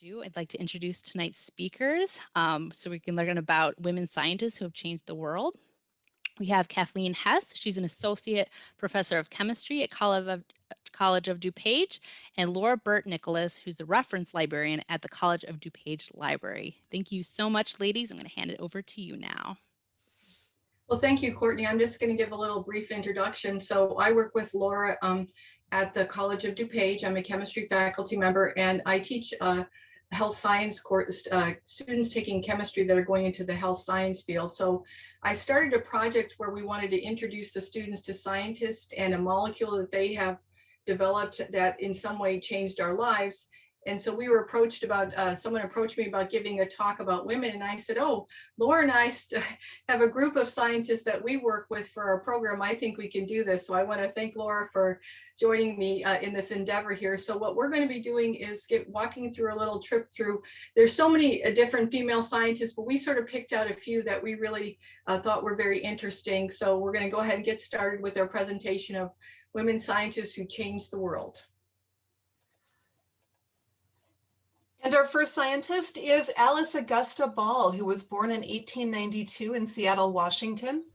I'd like to introduce tonight's speakers so we can learn about women scientists who have changed the world. We have Kathleen Hess. She's an associate professor of chemistry at College of DuPage, and Laura Burt-Nicholas, who's the reference librarian at the College of DuPage Library. Thank you so much, ladies. I'm going to hand it over to you now. Well, thank you, Courtney. I'm just going to give a little brief introduction. So I work with Laura at the College of DuPage. I'm a chemistry faculty member, and I teach health science course, students taking chemistry that are going into the health science field. So I started a project where we wanted to introduce the students to scientists and a molecule that they have developed that in some way changed our lives. And so we were approached about, someone approached me about giving a talk about women. And I said, oh, Laura and I have a group of scientists that we work with for our program. I think we can do this. So I want to thank Laura for joining me in this endeavor here. So what we're going to be doing is walking through a little trip through, there's so many different female scientists, but we sort of picked out a few that we really thought were very interesting. So we're going to go ahead and get started with our presentation of women scientists who changed the world. And our first scientist is Alice Augusta Ball, who was born in 1892 in Seattle, Washington.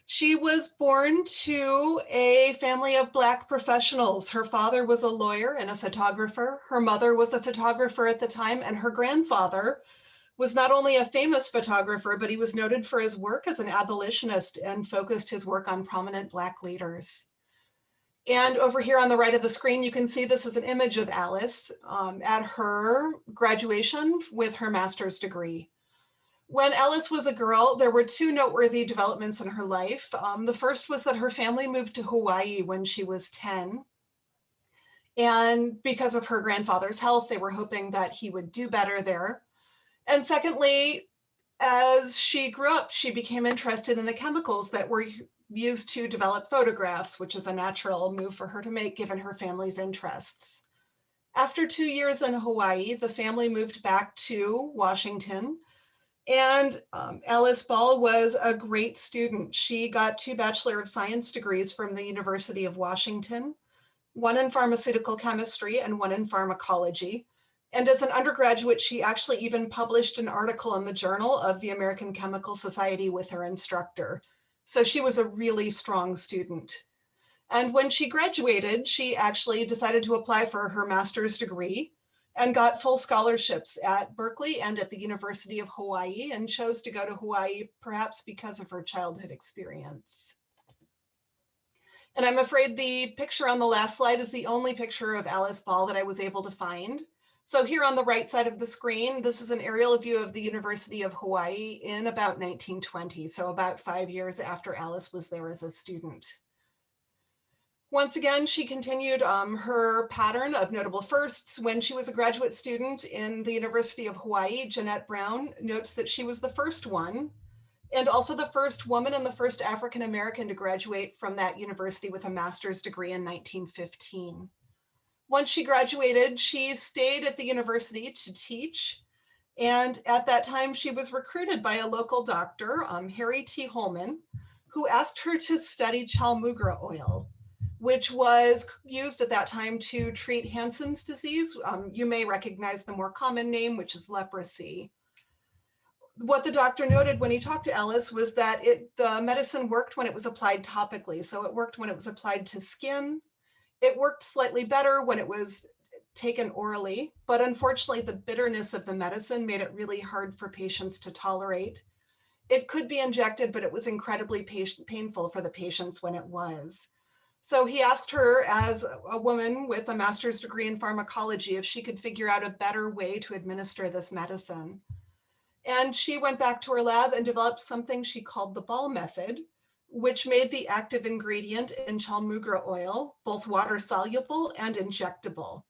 She was born to a family of Black professionals. Her father was a lawyer and a photographer. Her mother was a photographer at the time, and her grandfather was not only a famous photographer, but he was noted for his work as an abolitionist and focused his work on prominent Black leaders. And over here on the right of the screen, you can see this is an image of Alice at her graduation with her master's degree. When Alice was a girl, there were two noteworthy developments in her life. The first was that her family moved to Hawaii when she was 10. And because of her grandfather's health, they were hoping that he would do better there. And secondly, as she grew up, she became interested in the chemicals that were used to develop photographs, which is a natural move for her to make given her family's interests. After 2 years in Hawaii, the family moved back to Washington, and Alice Ball was a great student. She got 2 Bachelor of Science degrees from the University of Washington, one in pharmaceutical chemistry and one in pharmacology. And as an undergraduate, she actually even published an article in the Journal of the American Chemical Society with her instructor. So she was a really strong student. And when she graduated, she actually decided to apply for her master's degree and got full scholarships at Berkeley and at the University of Hawaii, and chose to go to Hawaii perhaps because of her childhood experience. And I'm afraid the picture on the last slide is the only picture of Alice Ball that I was able to find. So here on the right side of the screen, this is an aerial view of the University of Hawaii in about 1920, so about 5 years after Alice was there as a student. Once again, she continued her pattern of notable firsts. When she was a graduate student in the University of Hawaii, Jeanette Brown notes that she was the first one, and also the first woman and the first African-American to graduate from that university with a master's degree in 1915. Once she graduated, she stayed at the university to teach. And at that time, she was recruited by a local doctor, Harry T. Holman, who asked her to study chalmugra oil, which was used at that time to treat Hansen's disease. You may recognize the more common name, which is leprosy. What the doctor noted when he talked to Alice was that the medicine worked when it was applied topically. So it worked when it was applied to skin. It worked slightly better when it was taken orally, but unfortunately the bitterness of the medicine made it really hard for patients to tolerate. It could be injected, but it was incredibly painful for the patients when it was. So he asked her, as a woman with a master's degree in pharmacology, if she could figure out a better way to administer this medicine. And she went back to her lab and developed something she called the Ball method, which made the active ingredient in chalmugra oil both water soluble and injectable.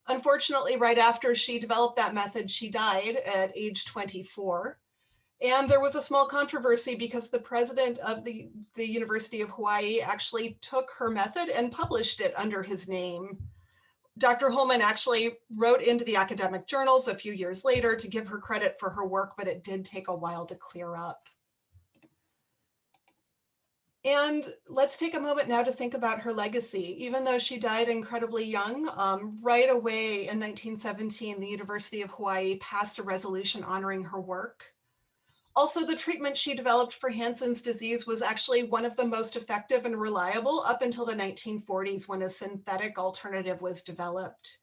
Unfortunately, right after she developed that method, she died at age 24. And there was a small controversy because the president of the University of Hawaii actually took her method and published it under his name. Dr. Holman actually wrote into the academic journals a few years later to give her credit for her work, but it did take a while to clear up. And let's take a moment now to think about her legacy. Even though she died incredibly young, right away in 1917, the University of Hawaii passed a resolution honoring her work. Also, the treatment she developed for Hansen's disease was actually one of the most effective and reliable up until the 1940s when a synthetic alternative was developed.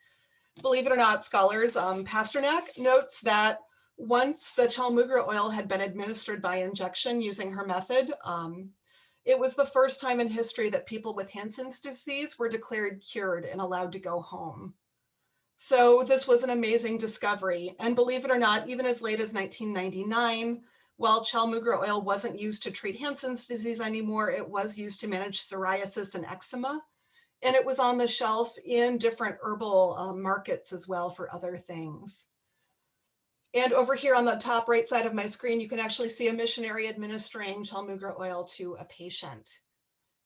Believe it or not, scholars, Pasternak notes that once the chalmugra oil had been administered by injection using her method, it was the first time in history that people with Hansen's disease were declared cured and allowed to go home. So this was an amazing discovery. And believe it or not, even as late as 1999, while chalmugra oil wasn't used to treat Hansen's disease anymore, it was used to manage psoriasis and eczema. And it was on the shelf in different herbal markets as well for other things. And over here on the top right side of my screen, you can actually see a missionary administering chalmugra oil to a patient.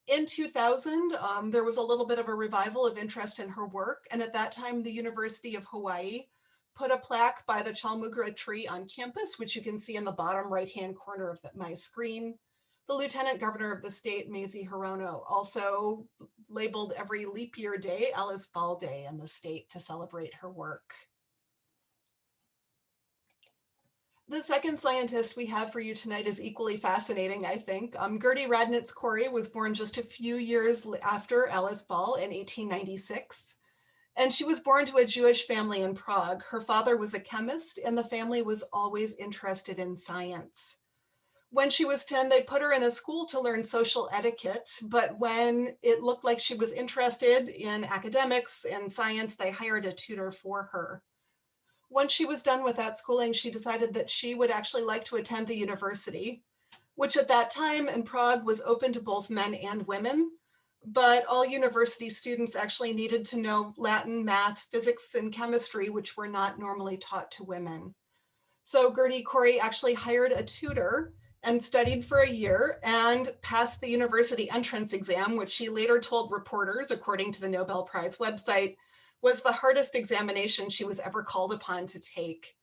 In 2000, there was a little bit of a revival of interest in her work. And at that time, the University of Hawaii put a plaque by the chalmugra tree on campus, which you can see in the bottom right-hand corner of my screen. The Lieutenant Governor of the state, Mazie Hirono, also labeled every leap year day Alice Ball Day in the state to celebrate her work. The second scientist we have for you tonight is equally fascinating, I think. Gertie Radnitz-Corey was born just a few years after Alice Ball in 1896. And she was born to a Jewish family in Prague. Her father was a chemist, and the family was always interested in science. When she was 10, they put her in a school to learn social etiquette, but when it looked like she was interested in academics and science, they hired a tutor for her. Once she was done with that schooling, she decided that she would actually like to attend the university, which at that time in Prague was open to both men and women, but all university students actually needed to know Latin, math, physics, and chemistry, which were not normally taught to women. So Gertie Corey actually hired a tutor and studied for a year and passed the university entrance exam, which she later told reporters, according to the Nobel Prize website, was the hardest examination she was ever called upon to take.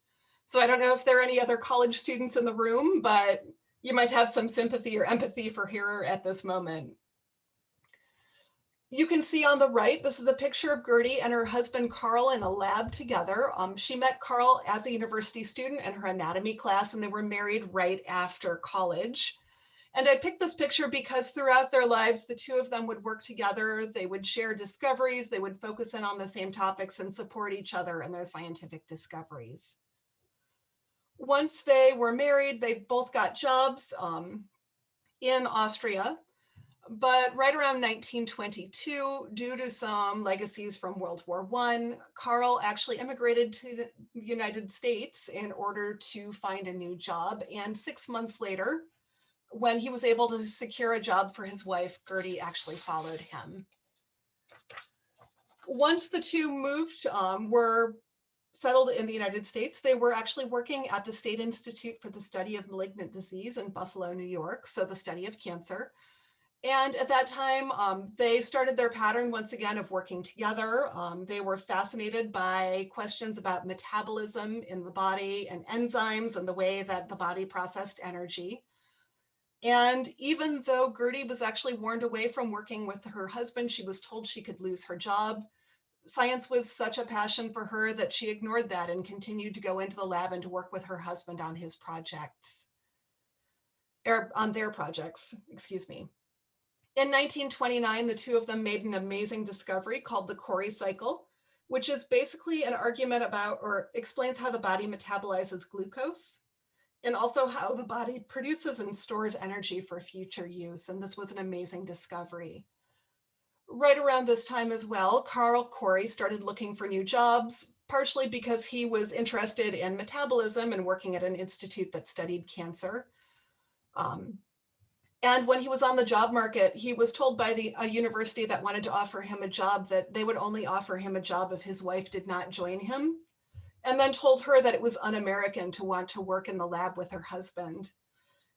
So I don't know if there are any other college students in the room, but you might have some sympathy or empathy for her at this moment. You can see on the right, this is a picture of Gertie and her husband Carl in a lab together. She met Carl as a university student in her anatomy class, and they were married right after college. And I picked this picture because throughout their lives, the two of them would work together. They would share discoveries. They would focus in on the same topics and support each other in their scientific discoveries. Once they were married, they both got jobs in Austria. But right around 1922, due to some legacies from World War I, Carl actually immigrated to the United States in order to find a new job. And 6 months later, when he was able to secure a job for his wife, Gertie actually followed him. Once the two moved, were settled in the United States, they were actually working at the State Institute for the Study of Malignant Disease in Buffalo, New York, so the study of cancer. And at that time, they started their pattern once again of working together. They were fascinated by questions about metabolism in the body and enzymes and the way that the body processed energy. And even though Gertie was actually warned away from working with her husband, she was told she could lose her job. Science was such a passion for her that she ignored that and continued to go into the lab and to work with her husband on his projects, or on their projects, excuse me. In 1929, the two of them made an amazing discovery called the Quarry Cycle, which is basically an argument about or explains how the body metabolizes glucose and also how the body produces and stores energy for future use. And this was an amazing discovery. Right around this time as well, Carl Corey started looking for new jobs, partially because he was interested in metabolism and working at an institute that studied cancer. And when he was on the job market, he was told by a university that wanted to offer him a job that they would only offer him a job if his wife did not join him, and then told her that it was un-American to want to work in the lab with her husband.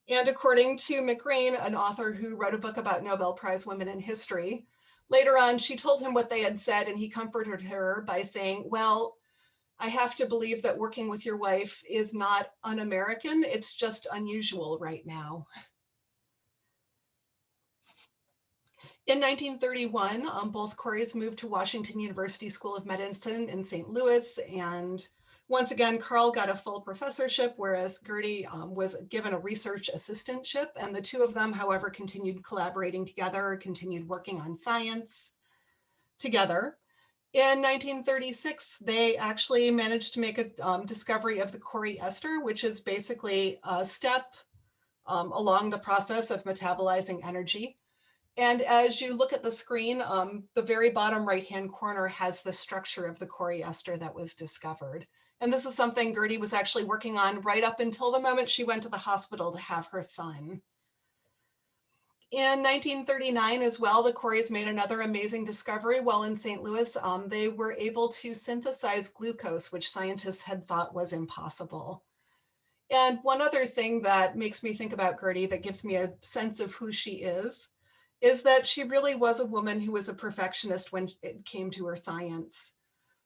And according to Negrin, an author who wrote a book about Nobel Prize women in history, later on, she told him what they had said, and he comforted her by saying, well, I have to believe that working with your wife is not un-American, it's just unusual right now. In 1931, both Quarries moved to Washington University School of Medicine in St. Louis. And once again, Carl got a full professorship, whereas Gertie was given a research assistantship. And the two of them, however, continued collaborating together, continued working on science together. In 1936, they actually managed to make a discovery of the Quarry ester, which is basically a step along the process of metabolizing energy. And as you look at the screen, the very bottom right-hand corner has the structure of the Quarry ester that was discovered. And this is something Gertie was actually working on right up until the moment she went to the hospital to have her son. In 1939 as well, the Quarries made another amazing discovery while in St. Louis. They were able to synthesize glucose, which scientists had thought was impossible. And one other thing that makes me think about Gertie that gives me a sense of who she is that she really was a woman who was a perfectionist when it came to her science.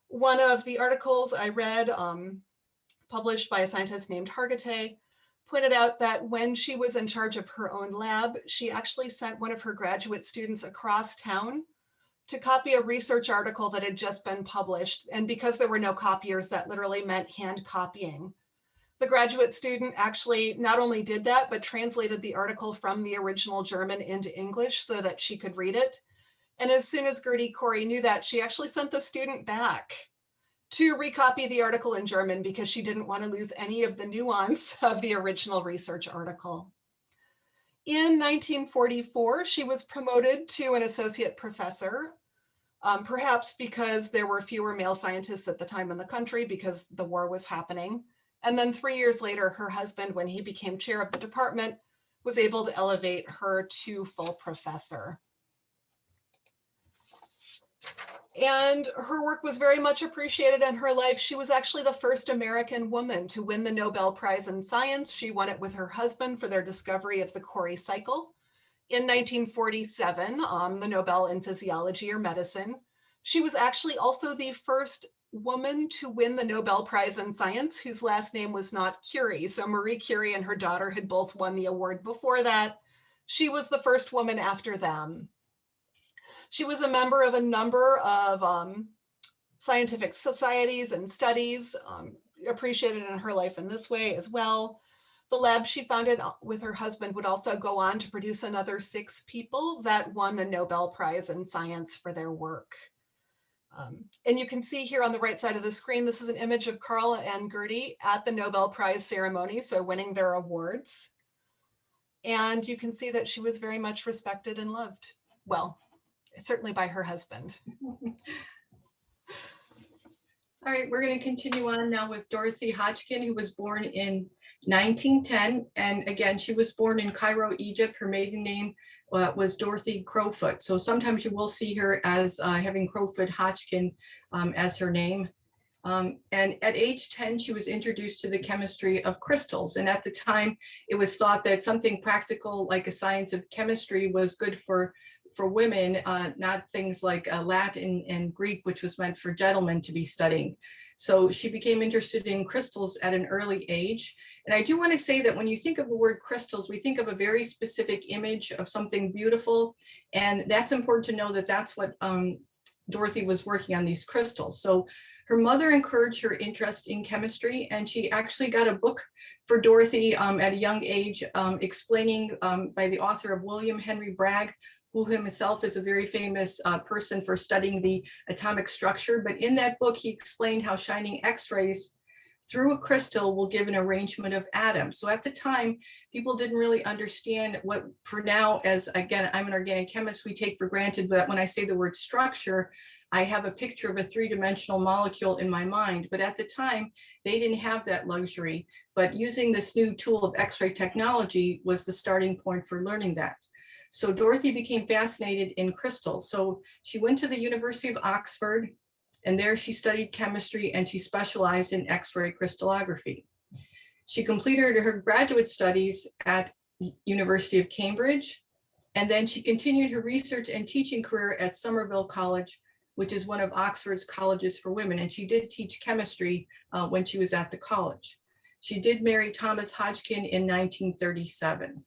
One of the articles I read, published by a scientist named Hargitay, pointed out that when she was in charge of her own lab, she actually sent one of her graduate students across town to copy a research article that had just been published. And because there were no copiers, that literally meant hand copying. The graduate student actually not only did that, but translated the article from the original German into English so that she could read it. And as soon as Gertie Quarry knew that, she actually sent the student back to recopy the article in German because she didn't want to lose any of the nuance of the original research article. In 1944, she was promoted to an associate professor, perhaps because there were fewer male scientists at the time in the country because the war was happening. And then 3 years later, her husband, when he became chair of the department, was able to elevate her to full professor. And her work was very much appreciated in her life. She was actually the first American woman to win the Nobel Prize in Science. She won it with her husband for their discovery of the Quarry Cycle. In 1947, the Nobel in Physiology or Medicine. She was actually also the first woman to win the Nobel Prize in Science whose last name was not Curie. So Marie Curie and her daughter had both won the award before that. She was the first woman after them. She was a member of a number of scientific societies and studies, appreciated in her life in this way as well. The lab she founded with her husband would also go on to produce another 6 people that won the Nobel Prize in Science for their work. And you can see here on the right side of the screen, this is an image of Carla and Gertie at the Nobel Prize ceremony, so winning their awards. And you can see that she was very much respected and loved. Well, certainly by her husband. All right, we're going to continue on now with Dorothy Hodgkin, who was born in 1910. And again, she was born in Cairo, Egypt. Her maiden name was Dorothy Crowfoot. So sometimes you will see her as having Crowfoot Hodgkin as her name. And at age 10, she was introduced to the chemistry of crystals. And at the time, it was thought that something practical like a science of chemistry was good for women, not things like Latin and Greek, which was meant for gentlemen to be studying. So she became interested in crystals at an early age. And I do want to say that when you think of the word crystals, we think of a very specific image of something beautiful. And that's important to know that that's what Dorothy was working on, these crystals. So her mother encouraged her interest in chemistry, and she actually got a book for Dorothy at a young age, explaining by the author of William Henry Bragg, who himself is a very famous person for studying the atomic structure. But in that book, he explained how shining X-rays through a crystal will give an arrangement of atoms. So at the time, people didn't really understand what, for now, as again, I'm an organic chemist, we take for granted that when I say the word structure, I have a picture of a 3-dimensional molecule in my mind. But at the time, they didn't have that luxury. But using this new tool of X-ray technology was the starting point for learning that. So Dorothy became fascinated in crystals. So she went to the University of Oxford, and there she studied chemistry, and she specialized in X-ray crystallography. She completed her graduate studies at the University of Cambridge, and then she continued her research and teaching career at Somerville College, which is one of Oxford's colleges for women. And she did teach chemistry when she was at the college. She did marry Thomas Hodgkin in 1937.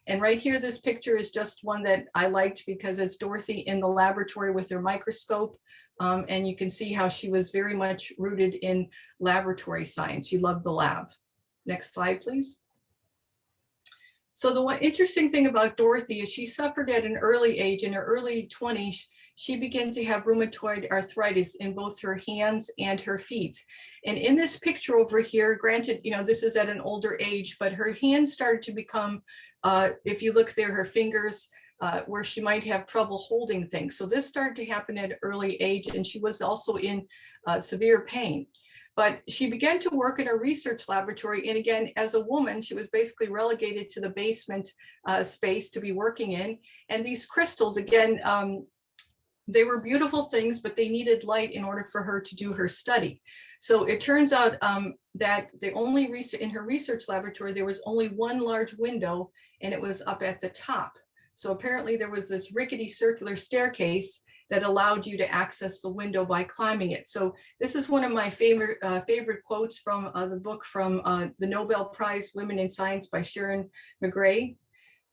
And right here, this picture is just one that I liked because it's Dorothy in the laboratory with her microscope. And you can see how she was very much rooted in laboratory science. She loved the lab. Next slide, please. So the one interesting thing about Dorothy is she suffered at an early age. In her early 20s, she began to have rheumatoid arthritis in both her hands and her feet. And in this picture over here, granted, you know, this is at an older age, but her hands started to become, if you look there, her fingers, where she might have trouble holding things. So this started to happen at an early age, and she was also in severe pain. But she began to work in a research laboratory. And again, as a woman, she was basically relegated to the basement space to be working in. And these crystals, again, they were beautiful things, but they needed light in order for her to do her study. So it turns out that the only in her research laboratory, there was only one large window, and it was up at the top. So apparently there was this rickety circular staircase that allowed you to access the window by climbing it. So this is one of my favorite quotes from the book from the Nobel Prize Women in Science by Sharon McGray.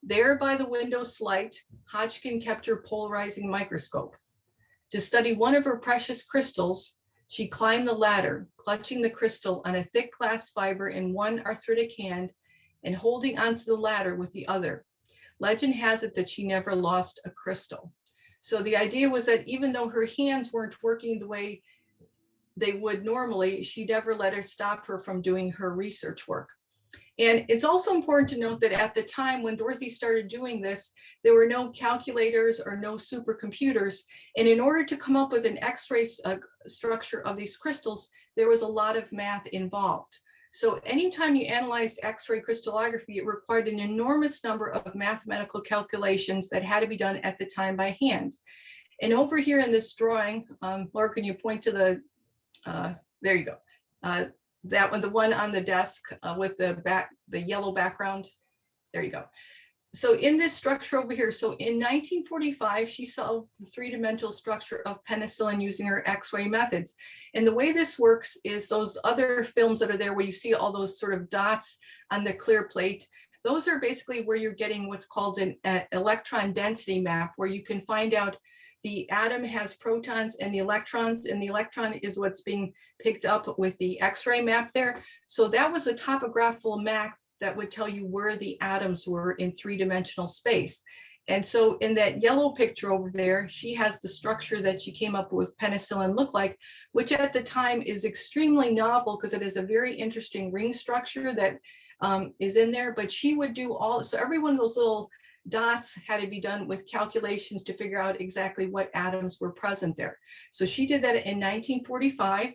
There by the window's light, Hodgkin kept her polarizing microscope. To study one of her precious crystals, she climbed the ladder, clutching the crystal on a thick glass fiber in one arthritic hand and holding onto the ladder with the other. Legend has it that she never lost a crystal. So the idea was that even though her hands weren't working the way they would normally, she never let her stop her from doing her research work. And it's also important to note that at the time when Dorothy started doing this, there were no calculators or no supercomputers. And in order to come up with an X-ray structure of these crystals, there was a lot of math involved. So anytime you analyzed X-ray crystallography, it required an enormous number of mathematical calculations that had to be done at the time by hand. And over here in this drawing, Laura, can you point to the, there you go. That one, the one on the desk with the yellow background. There you go. So in this structure over here, so in 1945, she solved the three-dimensional structure of penicillin using her X-ray methods. And the way this works is those other films that are there where you see all those sort of dots on the clear plate, those are basically where you're getting what's called an electron density map, where you can find out the atom has protons and the electrons, and the electron is what's being picked up with the X-ray map there. So that was a topographical map that would tell you where the atoms were in three-dimensional space. And so in that yellow picture over there, she has the structure that she came up with penicillin look like, which at the time is extremely novel because it is a very interesting ring structure that is in there. But she would do all, so every one of those little dots had to be done with calculations to figure out exactly what atoms were present there. So she did that in 1945.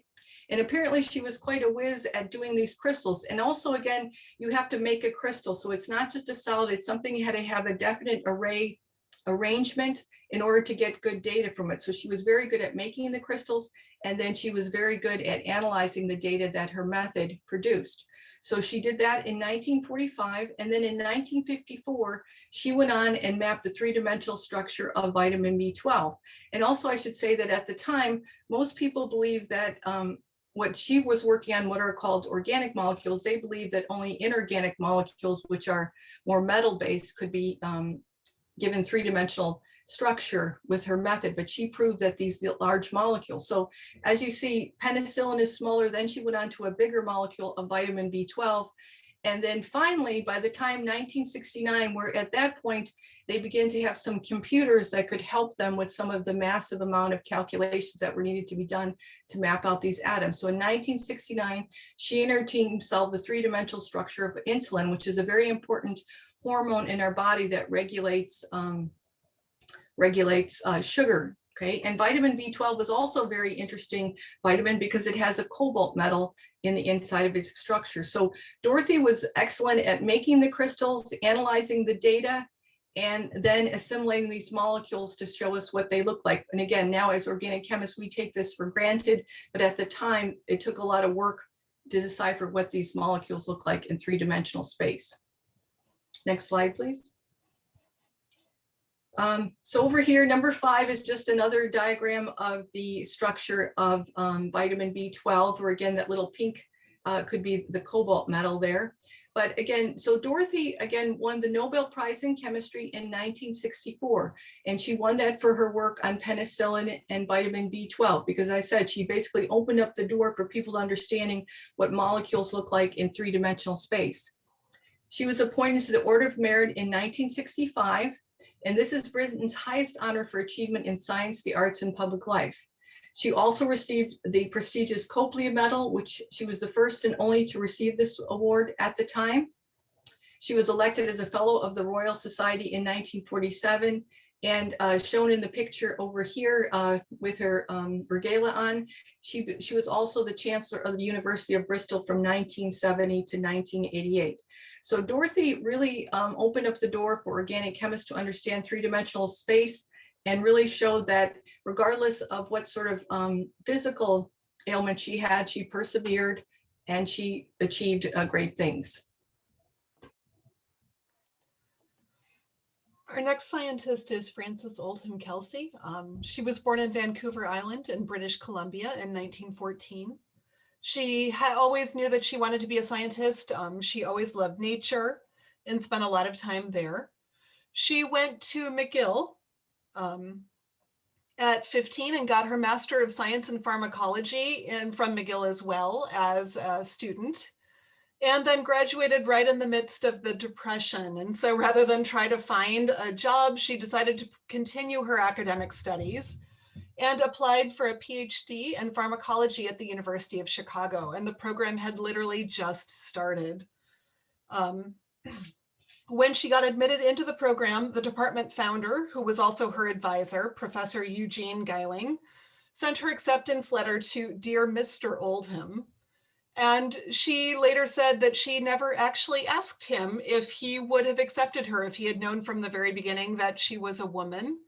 And apparently she was quite a whiz at doing these crystals. And also, again, you have to make a crystal. So it's not just a solid, it's something you had to have a definite array arrangement in order to get good data from it. So she was very good at making the crystals. And then she was very good at analyzing the data that her method produced. So she did that in 1945. And then in 1954, she went on and mapped the three-dimensional structure of vitamin B12. And also I should say that at the time, most people believe that what she was working on, what are called organic molecules, they believe that only inorganic molecules, which are more metal-based, could be given three-dimensional structure with her method, but she proved that these large molecules. So as you see, penicillin is smaller, then she went on to a bigger molecule of vitamin B12. And then finally, by the time 1969, where at that point, they began to have some computers that could help them with some of the massive amount of calculations that were needed to be done to map out these atoms. So in 1969, she and her team solved the three-dimensional structure of insulin, which is a very important hormone in our body that regulates sugar. Okay, and vitamin B12 is also a very interesting vitamin because it has a cobalt metal in the inside of its structure. So Dorothy was excellent at making the crystals, analyzing the data, and then assimilating these molecules to show us what they look like. And again, now as organic chemists, we take this for granted, but at the time, it took a lot of work to decipher what these molecules look like in three-dimensional space. Next slide, please. So over here, number 5 is just another diagram of the structure of vitamin B12, or again, that little pink could be the cobalt metal there. But again, so Dorothy, again, won the Nobel Prize in Chemistry in 1964. And she won that for her work on penicillin and vitamin B12, because I said she basically opened up the door for people understanding what molecules look like in three-dimensional space. She was appointed to the Order of Merit in 1965. And this is Britain's highest honor for achievement in science, the arts, and public life. She also received the prestigious Copley Medal, which she was the first and only to receive this award at the time. She was elected as a Fellow of the Royal Society in 1947, and shown in the picture over here with her regalia on, she was also the Chancellor of the University of Bristol from 1970 to 1988. So Dorothy really opened up the door for organic chemists to understand three-dimensional space, and really showed that regardless of what sort of physical ailment she had, she persevered and she achieved great things. Our next scientist is Frances Oldham Kelsey. She was born in Vancouver Island in British Columbia in 1914. She always knew that she wanted to be a scientist. She always loved nature and spent a lot of time there. She went to McGill at 15 and got her Master of Science in Pharmacology from McGill as well as a student, and then graduated right in the midst of the Depression. And so rather than try to find a job, she decided to continue her academic studies and applied for a PhD in pharmacology at the University of Chicago. And the program had literally just started. When she got admitted into the program, the department founder, who was also her advisor, Professor Eugene Geiling, sent her acceptance letter to Dear Mr. Oldham. And she later said that she never actually asked him if he would have accepted her if he had known from the very beginning that she was a woman.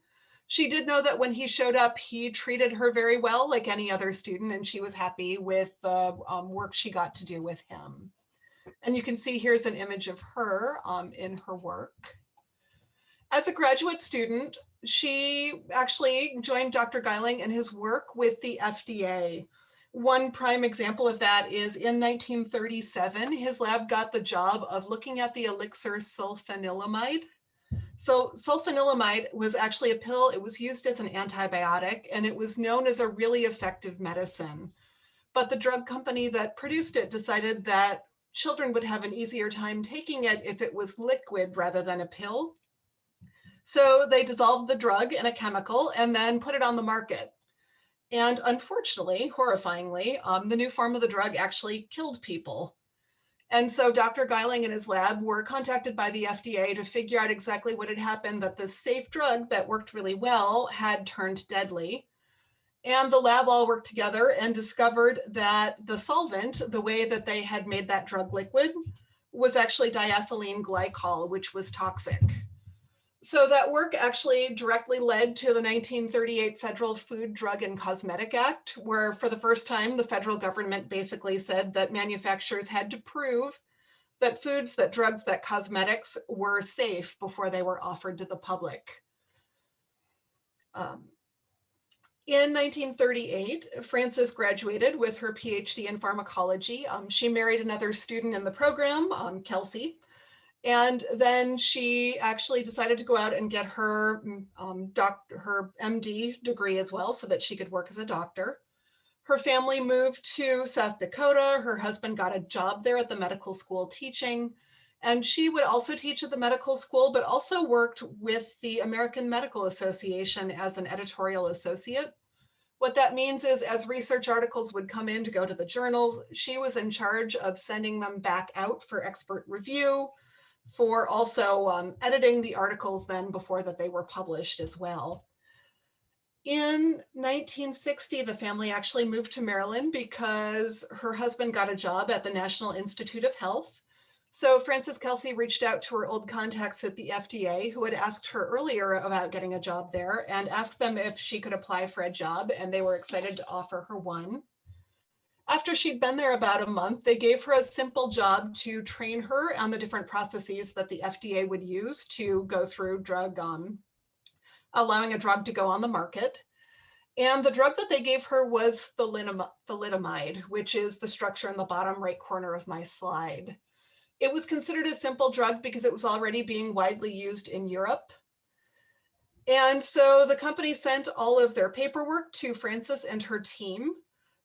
She did know that when he showed up, he treated her very well, like any other student, and she was happy with the work she got to do with him. And you can see here's an image of her in her work. As a graduate student, she actually joined Dr. Geiling in his work with the FDA. One prime example of that is in 1937, his lab got the job of looking at the elixir sulfanilamide. So sulfanilamide was actually a pill. It was used as an antibiotic, and it was known as a really effective medicine. But the drug company that produced it decided that children would have an easier time taking it if it was liquid rather than a pill. So they dissolved the drug in a chemical and then put it on the market. And unfortunately, horrifyingly, the new form of the drug actually killed people. And so Dr. Geiling and his lab were contacted by the FDA to figure out exactly what had happened, that the safe drug that worked really well had turned deadly. And the lab all worked together and discovered that the solvent, the way that they had made that drug liquid, was actually diethylene glycol, which was toxic. So that work actually directly led to the 1938 Federal Food, Drug, and Cosmetic Act, where for the first time, the federal government basically said that manufacturers had to prove that foods, that drugs, that cosmetics were safe before they were offered to the public. In 1938, Frances graduated with her PhD in pharmacology. She married another student in the program, Kelsey, and then she actually decided to go out and get her her MD degree as well so that she could work as a doctor. Her family moved to South Dakota. Her husband got a job there at the medical school teaching, and she would also teach at the medical school, but also worked with the American Medical Association as an editorial associate. What that means is as research articles would come in to go to the journals, she was in charge of sending them back out for expert review, for also editing the articles then before that they were published as well. In 1960, the family actually moved to Maryland because her husband got a job at the National Institute of Health. So Frances Kelsey reached out to her old contacts at the FDA who had asked her earlier about getting a job there and asked them if she could apply for a job, and they were excited to offer her one. After she'd been there about a month, they gave her a simple job to train her on the different processes that the FDA would use to go through allowing a drug to go on the market. And the drug that they gave her was thalidomide, which is the structure in the bottom right corner of my slide. It was considered a simple drug because it was already being widely used in Europe. And so the company sent all of their paperwork to Frances and her team.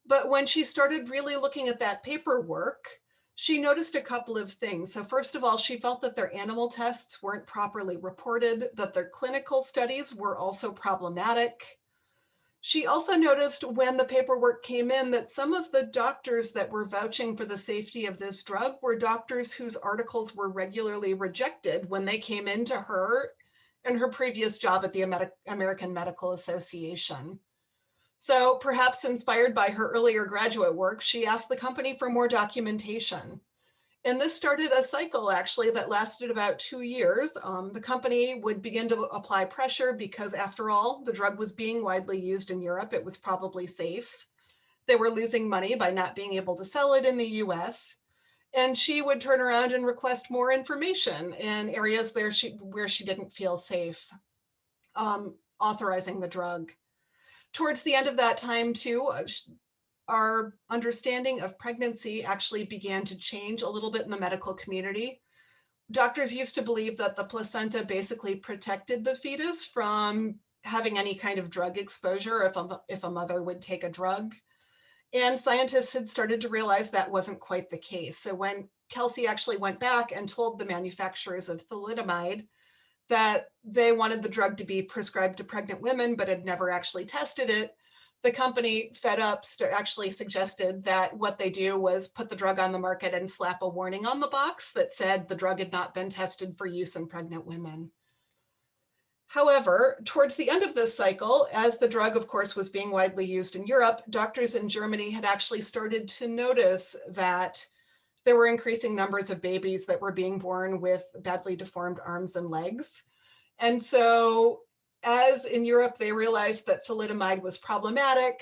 But when she started really looking at that paperwork, she noticed a couple of things. So first of all, she felt that their animal tests weren't properly reported, that their clinical studies were also problematic. She also noticed when the paperwork came in that some of the doctors that were vouching for the safety of this drug were doctors whose articles were regularly rejected when they came into her in her previous job at the American Medical Association. So perhaps inspired by her earlier graduate work, she asked the company for more documentation. And this started a cycle actually that lasted about 2 years. The company would begin to apply pressure because after all, the drug was being widely used in Europe. It was probably safe. They were losing money by not being able to sell it in the US. And she would turn around and request more information in areas where she didn't feel safe authorizing the drug. Towards the end of that time too, our understanding of pregnancy actually began to change a little bit in the medical community. Doctors used to believe that the placenta basically protected the fetus from having any kind of drug exposure if a mother would take a drug. And scientists had started to realize that wasn't quite the case. So when Kelsey actually went back and told the manufacturers of thalidomide that they wanted the drug to be prescribed to pregnant women, but had never actually tested it, the company, fed up, actually suggested that what they do was put the drug on the market and slap a warning on the box that said the drug had not been tested for use in pregnant women. However, towards the end of this cycle, as the drug, of course, was being widely used in Europe, doctors in Germany had actually started to notice that there were increasing numbers of babies that were being born with badly deformed arms and legs. And so, as in Europe, they realized that thalidomide was problematic.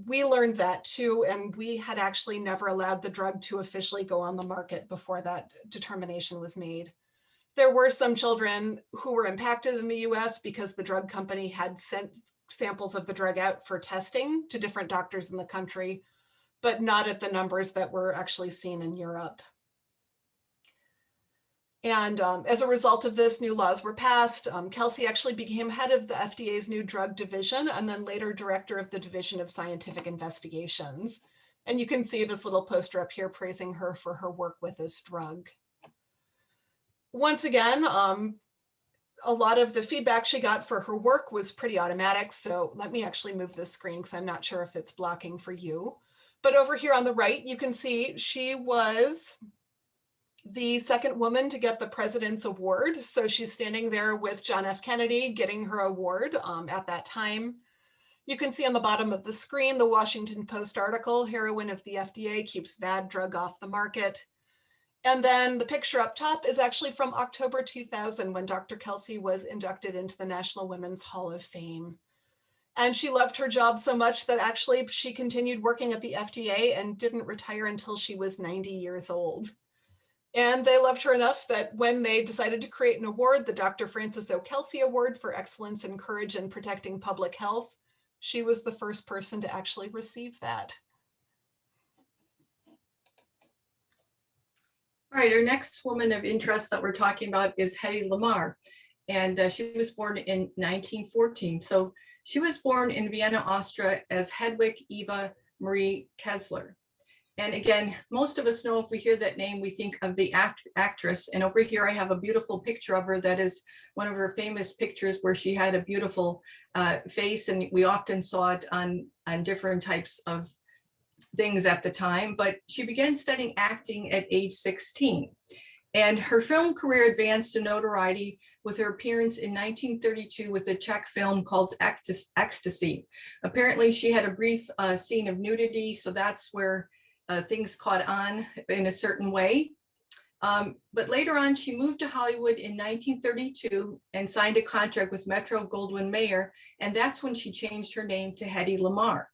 We learned that too, and we had actually never allowed the drug to officially go on the market before that determination was made. There were some children who were impacted in the US because the drug company had sent samples of the drug out for testing to different doctors in the country, but not at the numbers that were actually seen in Europe. And as a result of this, new laws were passed. Kelsey actually became head of the FDA's new drug division and then later director of the Division of Scientific Investigations. And you can see this little poster up here praising her for her work with this drug. Once again, a lot of the feedback she got for her work was pretty automatic. So let me actually move this screen because I'm not sure if it's blocking for you. But over here on the right, you can see she was the second woman to get the President's Award. So she's standing there with John F. Kennedy getting her award at that time. You can see on the bottom of the screen, the Washington Post article, Heroine of the FDA Keeps Bad Drug Off the Market. And then the picture up top is actually from October 2000 when Dr. Kelsey was inducted into the National Women's Hall of Fame. And she loved her job so much that actually she continued working at the FDA and didn't retire until she was 90 years old. And they loved her enough that when they decided to create an award, the Dr. Frances O. Kelsey Award for Excellence and Courage in Protecting Public Health, she was the first person to actually receive that. All right, our next woman of interest that we're talking about is Hedy Lamarr, and she was born in 1914. So she was born in Vienna, Austria as Hedwig Eva Marie Kessler. And again, most of us know if we hear that name, we think of the actress. And over here, I have a beautiful picture of her that is one of her famous pictures where she had a beautiful face. And we often saw it on different types of things at the time. But she began studying acting at age 16. And her film career advanced to notoriety with her appearance in 1932 with a Czech film called Ecstasy. Apparently, she had a brief scene of nudity, so that's where things caught on in a certain way. But later on, she moved to Hollywood in 1932 and signed a contract with Metro-Goldwyn-Mayer, and that's when she changed her name to Hedy Lamarr.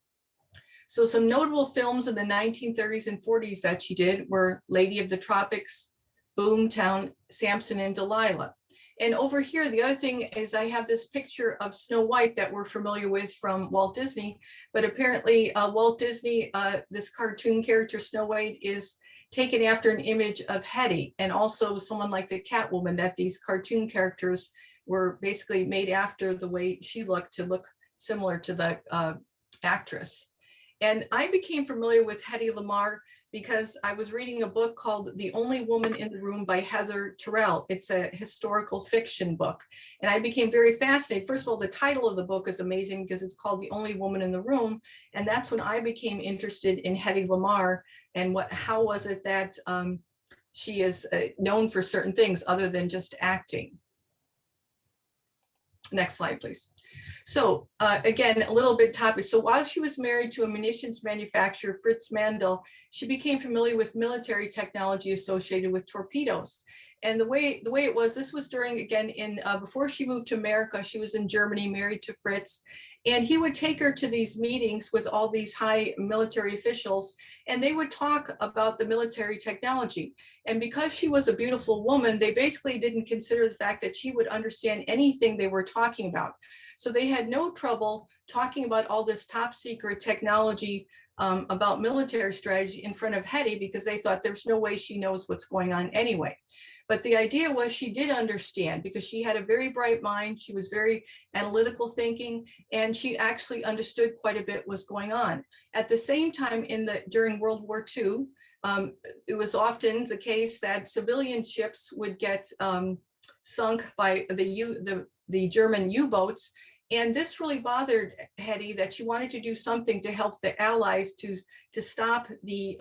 So some notable films in the 1930s and 40s that she did were Lady of the Tropics, Boomtown, Samson and Delilah. And over here, the other thing is I have this picture of Snow White that we're familiar with from Walt Disney, but apparently Walt Disney, this cartoon character Snow White is taken after an image of Hedy, and also someone like the Catwoman, that these cartoon characters were basically made after the way she looked to look similar to the actress. And I became familiar with Hedy Lamarr because I was reading a book called The Only Woman in the Room by Heather Terrell. It's a historical fiction book. And I became very fascinated. First of all, the title of the book is amazing because it's called The Only Woman in the Room. And that's when I became interested in Hedy Lamarr and how was it that she is known for certain things other than just acting. Next slide, please. So again, a little bit topic. So while she was married to a munitions manufacturer, Fritz Mandel, she became familiar with military technology associated with torpedoes. And the way it was, this was during, again, before she moved to America, she was in Germany, married to Fritz. And he would take her to these meetings with all these high military officials, and they would talk about the military technology. And because she was a beautiful woman, they basically didn't consider the fact that she would understand anything they were talking about. So they had no trouble talking about all this top secret technology about military strategy in front of Hedy, because they thought there's no way she knows what's going on anyway. But the idea was she did understand, because she had a very bright mind. She was very analytical thinking, and she actually understood quite a bit was going on. At the same time, during World War II, it was often the case that civilian ships would get sunk by the German U-boats. And this really bothered Hedy, that she wanted to do something to help the Allies to stop the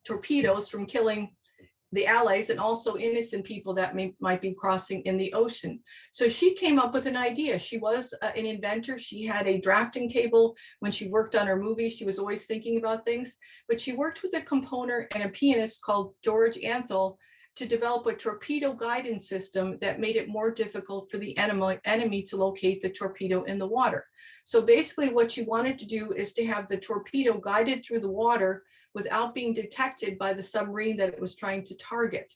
torpedoes from killing the Allies and also innocent people that might be crossing in the ocean. So she came up with an idea. She was an inventor. She had a drafting table when she worked on her movies. She was always thinking about things, but she worked with a composer and a pianist called George Antheil to develop a torpedo guidance system that made it more difficult for the enemy to locate the torpedo in the water. So basically what she wanted to do is to have the torpedo guided through the water without being detected by the submarine that it was trying to target.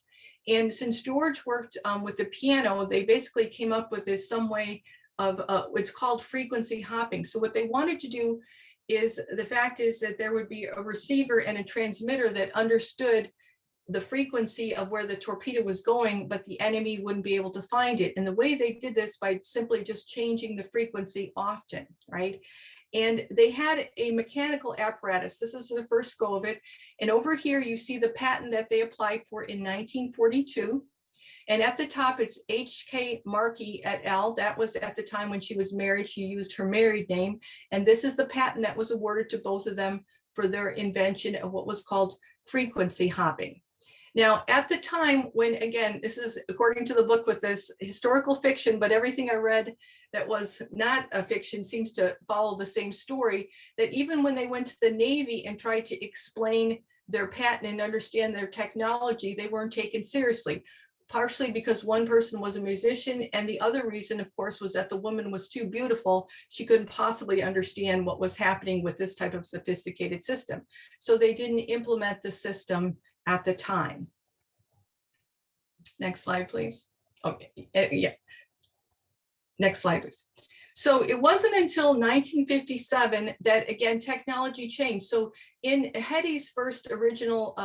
And since George worked with the piano, they basically came up with some way of, it's called frequency hopping. So what they wanted to do is, the fact is that there would be a receiver and a transmitter that understood the frequency of where the torpedo was going, but the enemy wouldn't be able to find it. And the way they did this by simply just changing the frequency often, right? And they had a mechanical apparatus. This is the first go of it. And over here, you see the patent that they applied for in 1942. And at the top, it's H.K. Markey et al. That was at the time when she was married. She used her married name. And this is the patent that was awarded to both of them for their invention of what was called frequency hopping. Now, at the time when, again, this is according to the book with this historical fiction, but everything I read that was not a fiction seems to follow the same story, that even when they went to the Navy and tried to explain their patent and understand their technology, they weren't taken seriously, partially because one person was a musician, and the other reason, of course, was that the woman was too beautiful. She couldn't possibly understand what was happening with this type of sophisticated system. So they didn't implement the system at the time. Next slide, please. Okay, yeah. Next slide, please. So it wasn't until 1957 that, again, technology changed. So in Hedy's first original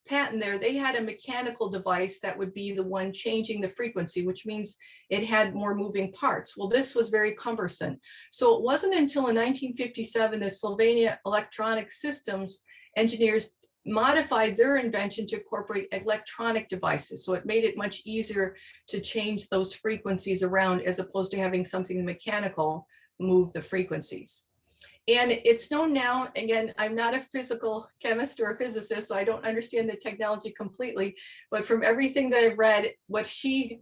patent there, they had a mechanical device that would be the one changing the frequency, which means it had more moving parts. Well, this was very cumbersome. So it wasn't until in 1957 that Sylvania Electronic Systems engineers modified their invention to incorporate electronic devices. So it made it much easier to change those frequencies around, as opposed to having something mechanical move the frequencies. And it's known now, again, I'm not a physical chemist or a physicist, so I don't understand the technology completely, but from everything that I've read, what he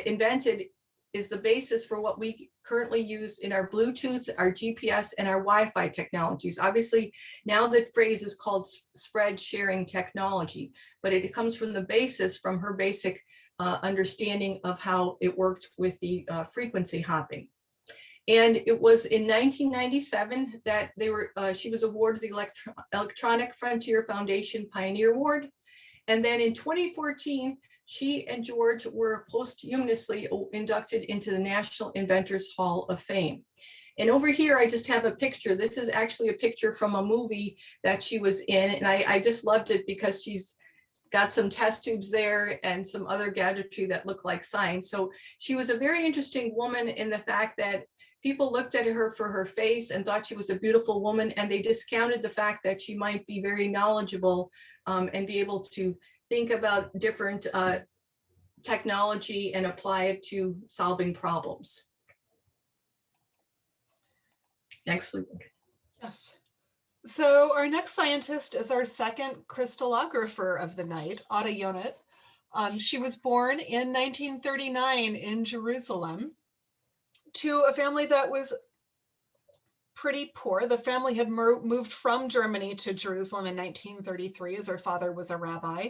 invented is the basis for what we currently use in our Bluetooth, our GPS, and our Wi-Fi technologies. Obviously, now the phrase is called spread sharing technology, but it comes from the basis, from her basic understanding of how it worked with the frequency hopping. And it was in 1997 that she was awarded the Electronic Frontier Foundation Pioneer Award. And then in 2014, she and George were posthumously inducted into the National Inventors Hall of Fame. And over here, I just have a picture. This is actually a picture from a movie that she was in. And I just loved it because she's got some test tubes there and some other gadgetry that look like science. So she was a very interesting woman in the fact that people looked at her for her face and thought she was a beautiful woman, and they discounted the fact that she might be very knowledgeable and be able to think about different technology and apply it to solving problems. Next, please. Yes. So our next scientist is our second crystallographer of the night, Otta Yonet. She was born in 1939 in Jerusalem to a family that was pretty poor. The family had moved from Germany to Jerusalem in 1933 as her father was a rabbi.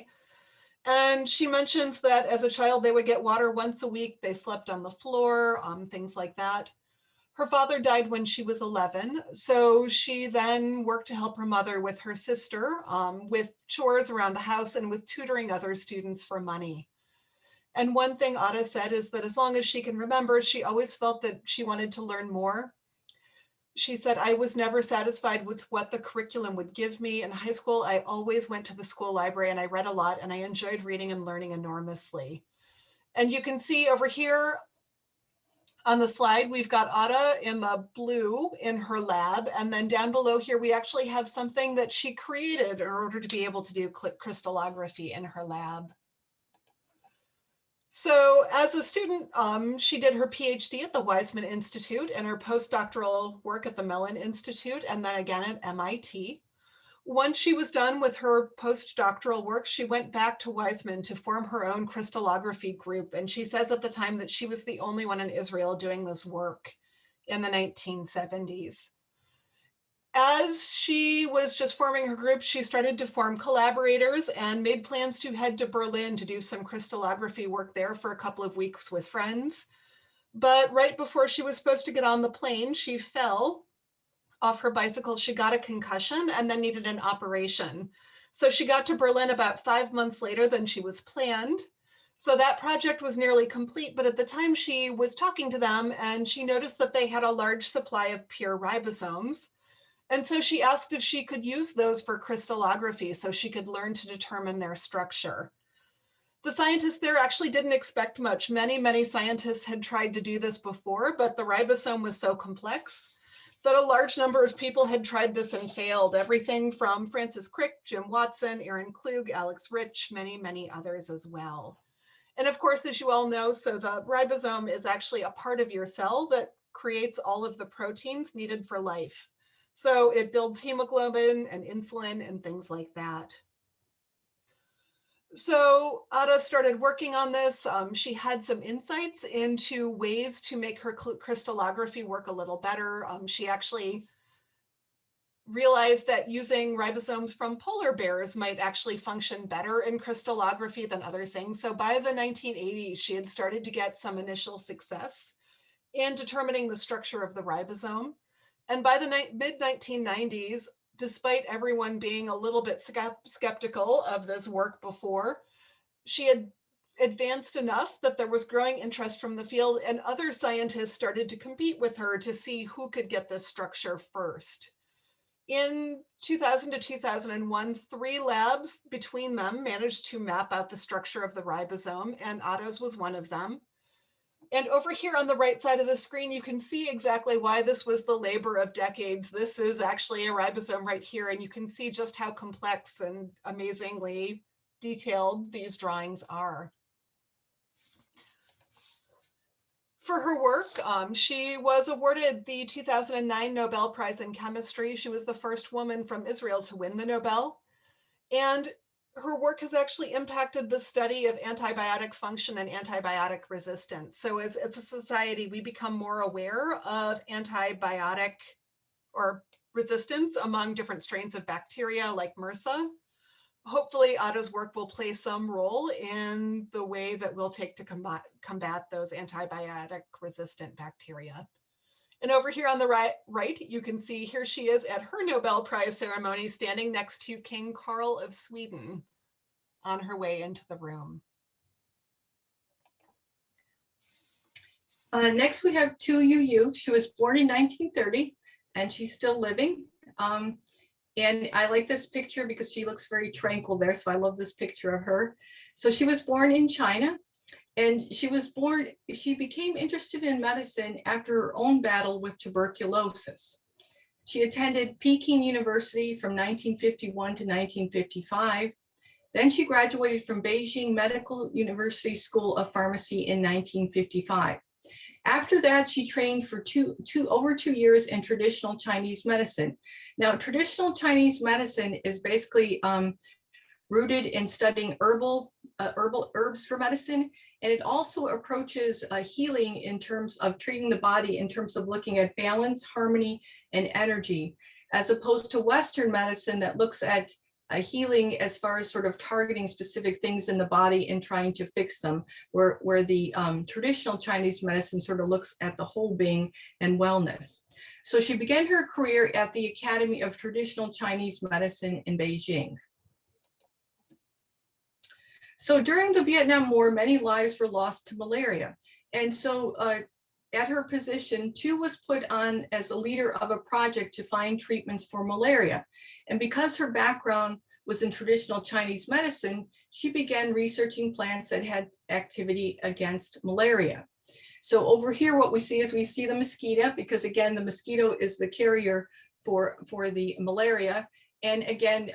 And she mentions that as a child, they would get water once a week. They slept on the floor, things like that. Her father died when she was 11, so she then worked to help her mother with her sister, with chores around the house and with tutoring other students for money. And one thing Otta said is that as long as she can remember, she always felt that she wanted to learn more. She said, I was never satisfied with what the curriculum would give me. In high school, I always went to the school library and I read a lot and I enjoyed reading and learning enormously. And you can see over here, on the slide, we've got Otta in the blue in her lab. And then down below here, we actually have something that she created in order to be able to do crystallography in her lab. So as a student, she did her PhD at the Weizmann Institute and her postdoctoral work at the Mellon Institute, and then again at MIT. Once she was done with her postdoctoral work, she went back to Weizmann to form her own crystallography group. And she says at the time that she was the only one in Israel doing this work in the 1970s. As she was just forming her group, she started to form collaborators and made plans to head to Berlin to do some crystallography work there for a couple of weeks with friends. But right before she was supposed to get on the plane, she fell off her bicycle. She got a concussion and then needed an operation. So she got to Berlin about 5 months later than she was planned. So that project was nearly complete, but at the time she was talking to them and she noticed that they had a large supply of pure ribosomes. And so she asked if she could use those for crystallography so she could learn to determine their structure. The scientists there actually didn't expect much. Many scientists had tried to do this before, but the ribosome was so complex that a large number of people had tried this and failed. Everything from Francis Crick, Jim Watson, Aaron Klug, Alex Rich, many others as well. And of course, as you all know, so the ribosome is actually a part of your cell that creates all of the proteins needed for life. So it builds hemoglobin and insulin and things like that. So Otta started working on this. She had some insights into ways to make her crystallography work a little better. She actually realized that using ribosomes from polar bears might actually function better in crystallography than other things. So by the 1980s, she had started to get some initial success in determining the structure of the ribosome. And by the mid-1990s, despite everyone being a little bit skeptical of this work before, she had advanced enough that there was growing interest from the field and other scientists started to compete with her to see who could get this structure first. In 2000 to 2001, 3 labs between them managed to map out the structure of the ribosome, and Otta's was one of them. And over here on the right side of the screen, you can see exactly why this was the labor of decades. This is actually a ribosome right here, and you can see just how complex and amazingly detailed these drawings are. For her work, she was awarded the 2009 Nobel Prize in Chemistry. She was the first woman from Israel to win the Nobel. And her work has actually impacted the study of antibiotic function and antibiotic resistance. So as a society, we become more aware of antibiotic or resistance among different strains of bacteria like MRSA. Hopefully Otta's work will play some role in the way that we'll take to combat those antibiotic resistant bacteria. And over here on the right, you can see here she is at her Nobel Prize ceremony standing next to King Carl of Sweden on her way into the room. Next, we have Tu Youyou. She was born in 1930, and she's still living. And I like this picture because she looks very tranquil there, so I love this picture of her. So she was born in China, and she became interested in medicine after her own battle with tuberculosis. She attended Peking University from 1951 to 1955. Then she graduated from Beijing Medical University School of Pharmacy in 1955. After that, she trained for over 2 years in traditional Chinese medicine. Now, traditional Chinese medicine is basically rooted in studying herbal herbs for medicine, and it also approaches healing in terms of treating the body, in terms of looking at balance, harmony, and energy, as opposed to Western medicine that looks at healing as far as sort of targeting specific things in the body and trying to fix them, where the traditional Chinese medicine sort of looks at the whole being and wellness. So she began her career at the Academy of Traditional Chinese Medicine in Beijing. So during the Vietnam War, many lives were lost to malaria. And so at her position, Tu was put on as a leader of a project to find treatments for malaria. And because her background was in traditional Chinese medicine, she began researching plants that had activity against malaria. So over here, what we see is the mosquito, because again, the mosquito is the carrier for the malaria. And again,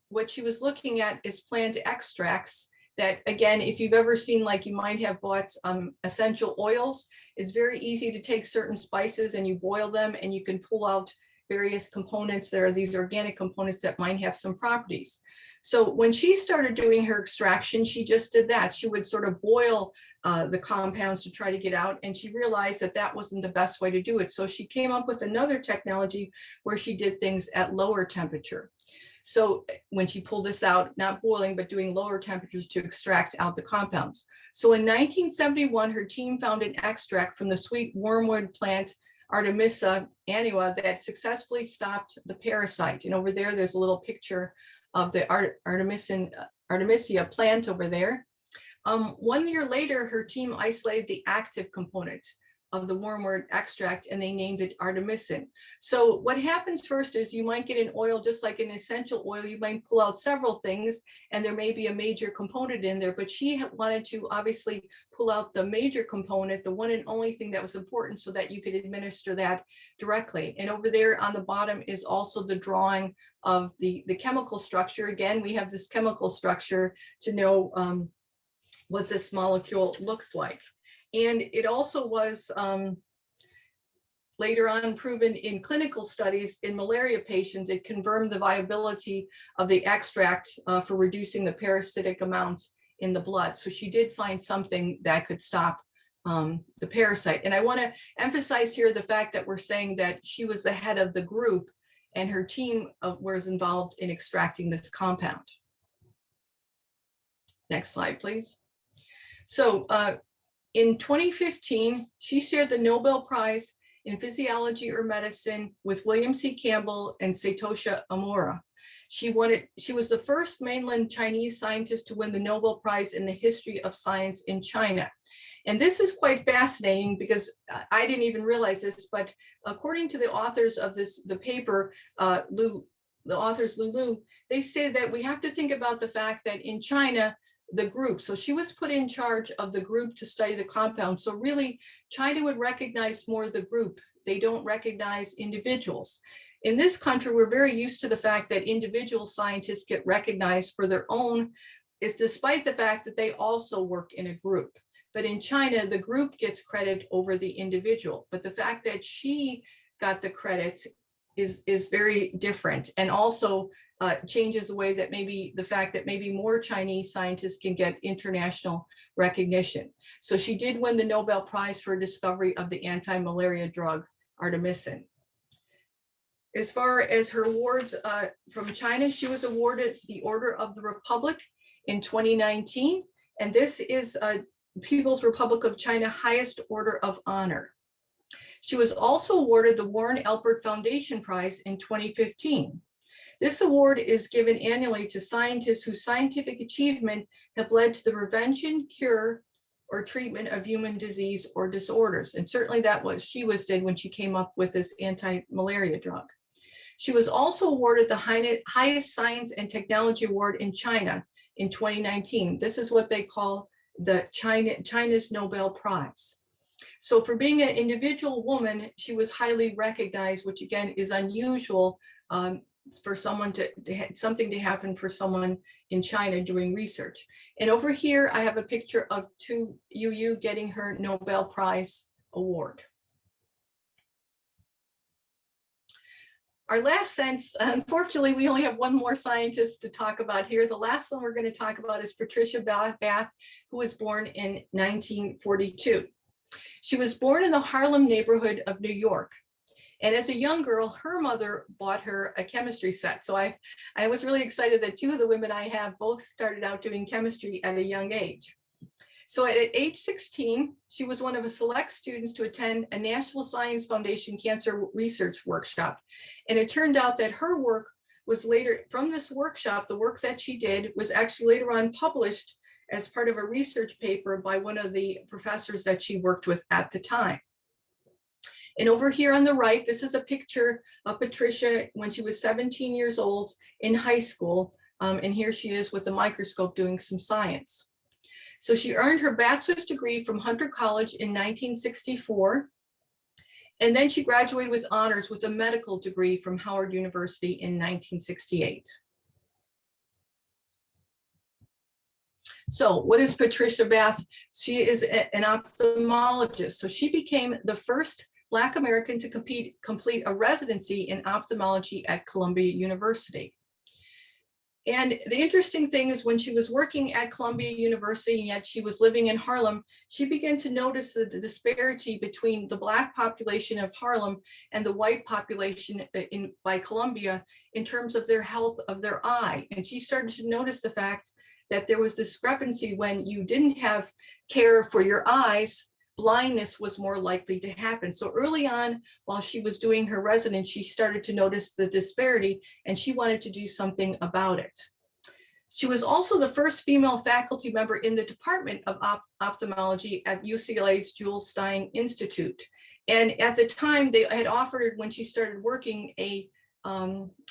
what she was looking at is plant extracts that, again, if you've ever seen, like you might have bought essential oils, it's very easy to take certain spices and you boil them and you can pull out various components. There are these organic components that might have some properties. So when she started doing her extraction, she just did that. She would sort of boil the compounds to try to get out, and she realized that that wasn't the best way to do it. So she came up with another technology where she did things at lower temperature. So when she pulled this out, not boiling, but doing lower temperatures to extract out the compounds. So in 1971, her team found an extract from the sweet wormwood plant Artemisia annua that successfully stopped the parasite. And over there, there's a little picture of the Artemisia plant over there. 1 year later, her team isolated the active component of the wormwood extract, and they named it artemisinin. So what happens first is you might get an oil, just like an essential oil, you might pull out several things, and there may be a major component in there, but she wanted to obviously pull out the major component, the one and only thing that was important, so that you could administer that directly. And over there on the bottom is also the drawing of the chemical structure. Again, we have this chemical structure to know what this molecule looks like. And it also was later on proven in clinical studies in malaria patients. It confirmed the viability of the extract for reducing the parasitic amount in the blood. So she did find something that could stop the parasite. And I want to emphasize here the fact that we're saying that she was the head of the group and her team was involved in extracting this compound. Next slide, please. So in 2015, she shared the Nobel Prize in Physiology or Medicine with William C. Campbell and Satoshi Omura. She was the first mainland Chinese scientist to win the Nobel Prize in the history of science in China. And this is quite fascinating because I didn't even realize this, but according to the authors of the paper, the authors Lulu, they stated that we have to think about the fact that in China, the group, so she was put in charge of the group to study the compound. So really, China would recognize more the group. They don't recognize individuals. In this country, we're very used to the fact that individual scientists get recognized for their own, is despite the fact that they also work in a group. But in China, the group gets credit over the individual. But the fact that she got the credit is very different, and also changes the way that maybe the fact that maybe more Chinese scientists can get international recognition. So she did win the Nobel Prize for discovery of the anti-malaria drug artemisinin. As far as her awards from China, she was awarded the Order of the Republic in 2019, and this is People's Republic of China highest order of honor. She was also awarded the Warren Alpert Foundation Prize in 2015. This award is given annually to scientists whose scientific achievement have led to the prevention, cure, or treatment of human disease or disorders. And certainly that what she did when she came up with this anti-malaria drug. She was also awarded the highest science and technology award in China in 2019. This is what they call the China's Nobel Prize. So for being an individual woman, she was highly recognized, which again is unusual for someone something to happen for someone in China doing research. And over here, I have a picture of Youyou getting her Nobel Prize award. Our last sense, unfortunately, we only have one more scientist to talk about here. The last one we're going to talk about is Patricia Bath, who was born in 1942. She was born in the Harlem neighborhood of New York. And as a young girl, her mother bought her a chemistry set. So I was really excited that two of the women I have both started out doing chemistry at a young age. So at age 16, she was one of a select students to attend a National Science Foundation cancer research workshop. And it turned out that her work was later, from this workshop, the work that she did was actually later on published as part of a research paper by one of the professors that she worked with at the time. And over here on the right, this is a picture of Patricia when she was 17 years old in high school. And here she is with a microscope doing some science. So she earned her bachelor's degree from Hunter College in 1964. And then she graduated with honors with a medical degree from Howard University in 1968. So what is Patricia Bath? She is an ophthalmologist. So she became the first Black American to complete a residency in ophthalmology at Columbia University. And the interesting thing is when she was working at Columbia University, yet she was living in Harlem, she began to notice the disparity between the Black population of Harlem and the white population by Columbia in terms of their health of their eye. And she started to notice the fact that there was discrepancy when you didn't have care for your eyes, blindness was more likely to happen. So early on, while she was doing her residence, she started to notice the disparity and she wanted to do something about it. She was also the first female faculty member in the Department of Ophthalmology at UCLA's Jules Stein Institute. And at the time, they had offered her, when she started working,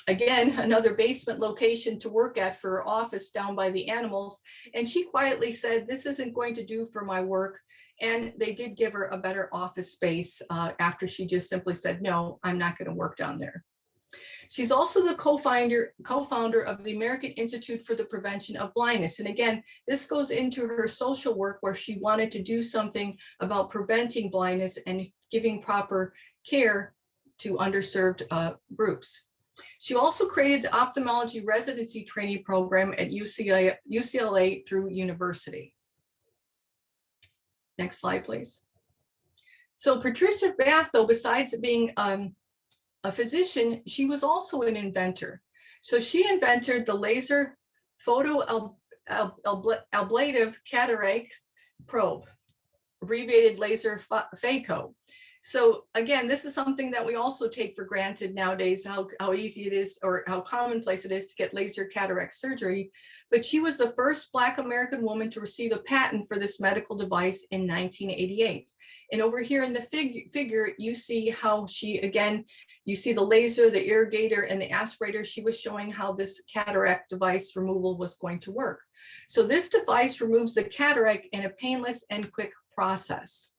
again, another basement location to work at for her office down by the animals. And she quietly said, "This isn't going to do for my work." And they did give her a better office space after she just simply said, "No, I'm not going to work down there." She's also the co-founder of the American Institute for the Prevention of Blindness. And again, this goes into her social work where she wanted to do something about preventing blindness and giving proper care to underserved groups. She also created the ophthalmology residency training program at UCLA Drew University. Next slide, please. So Patricia Bath, though, besides being a physician, she was also an inventor. So she invented the laser photoablative cataract probe, abbreviated laser phaco. So again, this is something that we also take for granted nowadays, how easy it is or how commonplace it is to get laser cataract surgery. But she was the first Black American woman to receive a patent for this medical device in 1988. And over here in the figure, you see how she, again, you see the laser, the irrigator, and the aspirator. She was showing how this cataract device removal was going to work. So this device removes the cataract in a painless and quick process.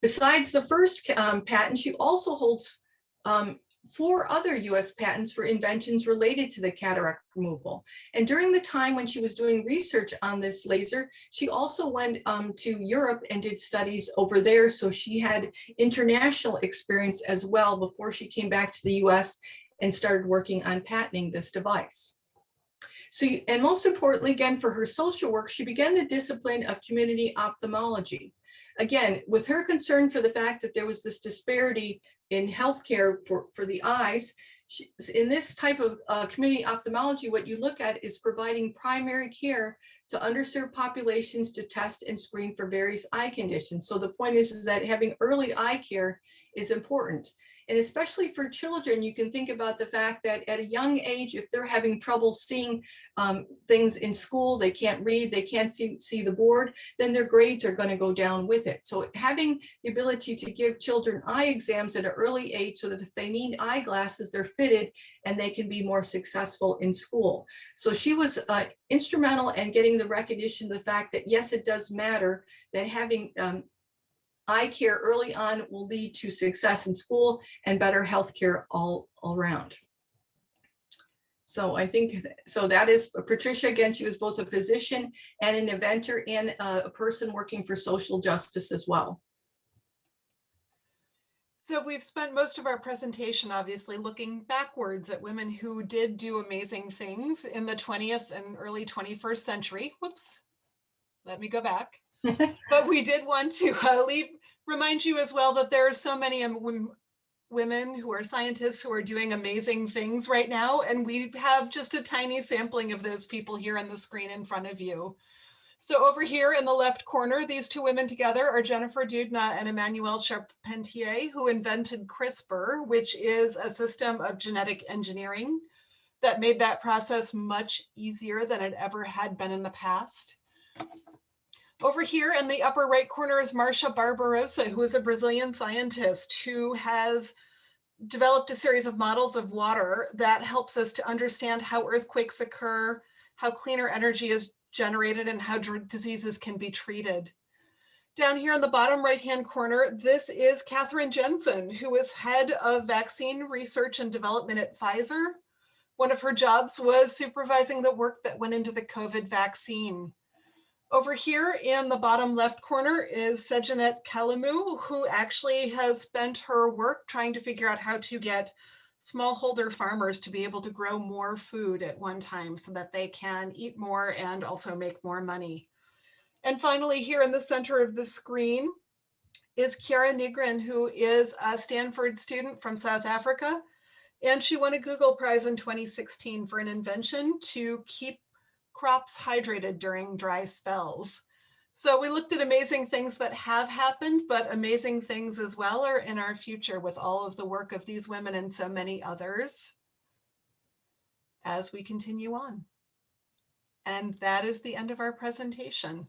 Besides the first patent, she also holds 4 other US patents for inventions related to the cataract removal. And during the time when she was doing research on this laser, she also went to Europe and did studies over there. So she had international experience as well before she came back to the US and started working on patenting this device. So, and most importantly, again, for her social work, she began the discipline of community ophthalmology. Again, with her concern for the fact that there was this disparity in healthcare for the eyes, in this type of community ophthalmology, what you look at is providing primary care to underserved populations to test and screen for various eye conditions. So the point is that having early eye care is important. And especially for children, you can think about the fact that at a young age, if they're having trouble seeing things in school, they can't read, they can't see the board, then their grades are going to go down with it. So having the ability to give children eye exams at an early age so that if they need eyeglasses, they're fitted and they can be more successful in school. So she was instrumental in getting the recognition of the fact that, yes, it does matter that having eye care early on will lead to success in school and better health care all around. So I think, so that is Patricia. Again, she was both a physician and an inventor and a person working for social justice as well. So we've spent most of our presentation, obviously, looking backwards at women who did do amazing things in the 20th and early 21st century. Whoops, let me go back. But we did want to remind you as well that there are so many women who are scientists who are doing amazing things right now. And we have just a tiny sampling of those people here on the screen in front of you. So over here in the left corner, these two women together are Jennifer Dudena and Emmanuel Charpentier, who invented CRISPR, which is a system of genetic engineering that made that process much easier than it ever had been in the past. Over here in the upper right corner is Marcia Barbarossa, who is a Brazilian scientist who has developed a series of models of water that helps us to understand how earthquakes occur, how cleaner energy is generated, and how diseases can be treated. Down here in the bottom right-hand corner, this is Katherine Jensen, who is head of vaccine research and development at Pfizer. One of her jobs was supervising the work that went into the COVID vaccine. Over here in the bottom left corner is Sejanet Kalamu, who actually has spent her work trying to figure out how to get smallholder farmers to be able to grow more food at one time so that they can eat more and also make more money. And finally, here in the center of the screen is Kiara Negrin, who is a Stanford student from South Africa. And she won a Google Prize in 2016 for an invention to keep crops hydrated during dry spells. So we looked at amazing things that have happened, but amazing things as well are in our future with all of the work of these women and so many others as we continue on. And that is the end of our presentation.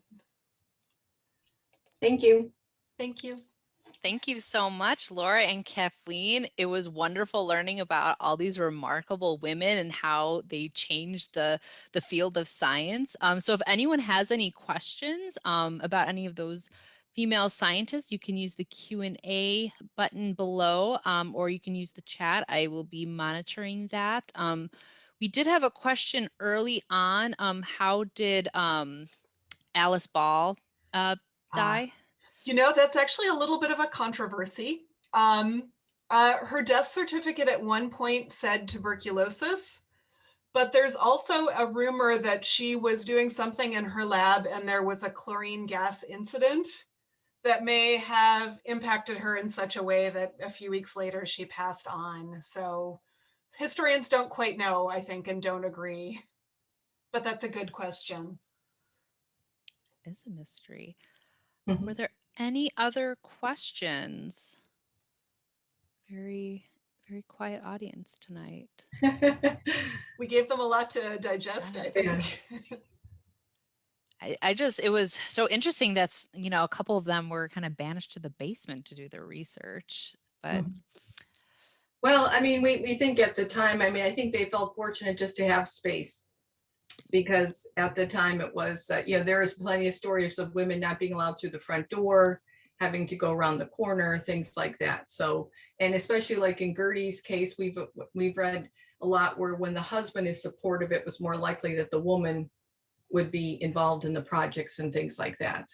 Thank you. Thank you. Thank you so much, Laura and Kathleen. It was wonderful learning about all these remarkable women and how they changed the field of science. So if anyone has any questions about any of those female scientists, you can use the Q&A button below, or you can use the chat. I will be monitoring that. We did have a question early on. How did Alice Ball die? You know, that's actually a little bit of a controversy. Her death certificate at one point said tuberculosis, but there's also a rumor that she was doing something in her lab and there was a chlorine gas incident that may have impacted her in such a way that a few weeks later she passed on. So historians don't quite know, I think, and don't agree. But that's a good question. It's a mystery. Mm-hmm. Were there any other questions? Very, very quiet audience tonight. We gave them a lot to digest, I think. It was so interesting that's, you know, a couple of them were kind of banished to the basement to do their research, but. Well, I mean, we think at the time, I mean, I think they felt fortunate just to have space, because at the time it was, you know, there is plenty of stories of women not being allowed through the front door, having to go around the corner, things like that. So, and especially like in Gertie's case, we've read a lot where when the husband is supportive, it was more likely that the woman would be involved in the projects and things like that.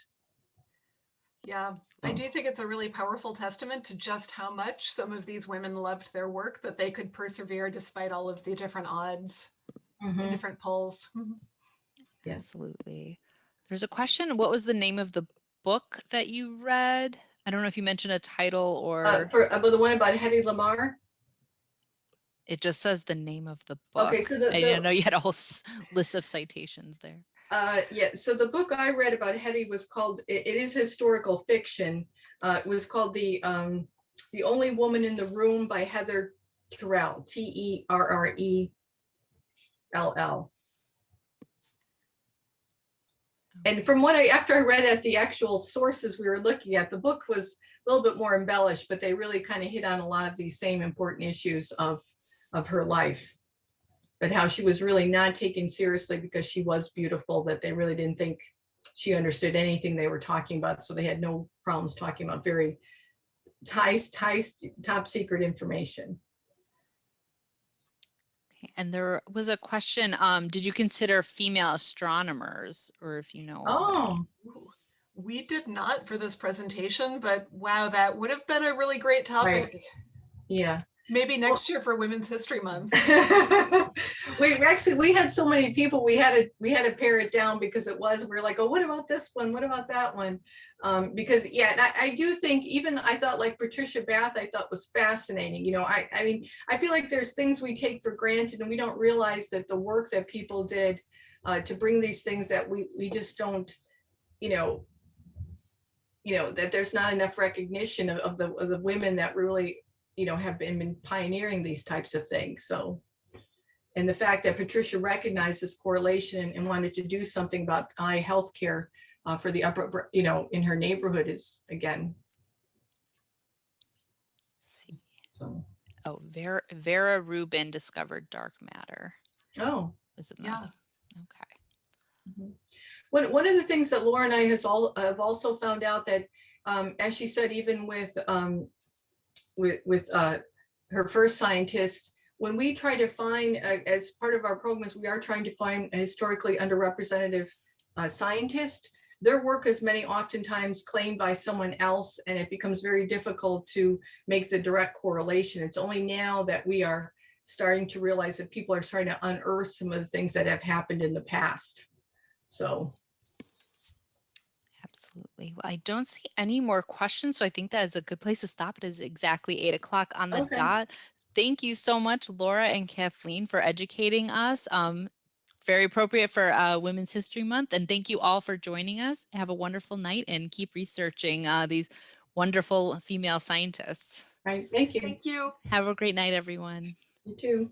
Yeah, I do think it's a really powerful testament to just how much some of these women loved their work, that they could persevere despite all of the different odds and different pulls. Yeah. Absolutely. There's a question. What was the name of the book that you read? I don't know if you mentioned a title or. About the one about Hedy Lamarr. It just says the name of the book. Okay, so I didn't know you had a whole list of citations there. Yeah, so the book I read about Hedy was called, it is historical fiction. It was called the The Only Woman in the Room by Heather Terrell, Terrell. And from what after I read at the actual sources we were looking at, the book was a little bit more embellished, but they really kind of hit on a lot of these same important issues of her life, but how she was really not taken seriously because she was beautiful, that they really didn't think she understood anything they were talking about. So they had no problems talking about very top secret information. And there was a question, did you consider female astronomers, or if you know? Oh, we did not for this presentation, but wow, that would have been a really great topic. right. Yeah. Maybe next year for Women's History Month. we had so many people, we had to pare it down because we're like, oh, what about this one? What about that one? Because yeah, I do think, even I thought like Patricia Bath, I thought was fascinating. You know, I mean, I feel like there's things we take for granted and we don't realize that the work that people did to bring these things that we just don't, you know, that there's not enough recognition of the women that really, you know, have been pioneering these types of things. So, and the fact that Patricia recognized this correlation and wanted to do something about eye health care for the upper, you know, in her neighborhood is, again. So. Oh, Vera Rubin discovered dark matter. Oh. Was it yeah. Okay. Mm-hmm. One of the things that Laura and I have also found out that, as she said, even with her first scientist, when we try to find, as part of our programs, we are trying to find a historically underrepresented scientist. Their work is oftentimes claimed by someone else, and it becomes very difficult to make the direct correlation. It's only now that we are starting to realize that people are starting to unearth some of the things that have happened in the past. So. Absolutely. Well, I don't see any more questions, so I think that is a good place to stop. It is exactly 8 o'clock on the dot. Thank you so much, Laura and Kathleen, for educating us. Very appropriate for Women's History Month. And thank you all for joining us. Have a wonderful night and keep researching these wonderful female scientists. All right. Thank you. Thank you. Have a great night, everyone. You too.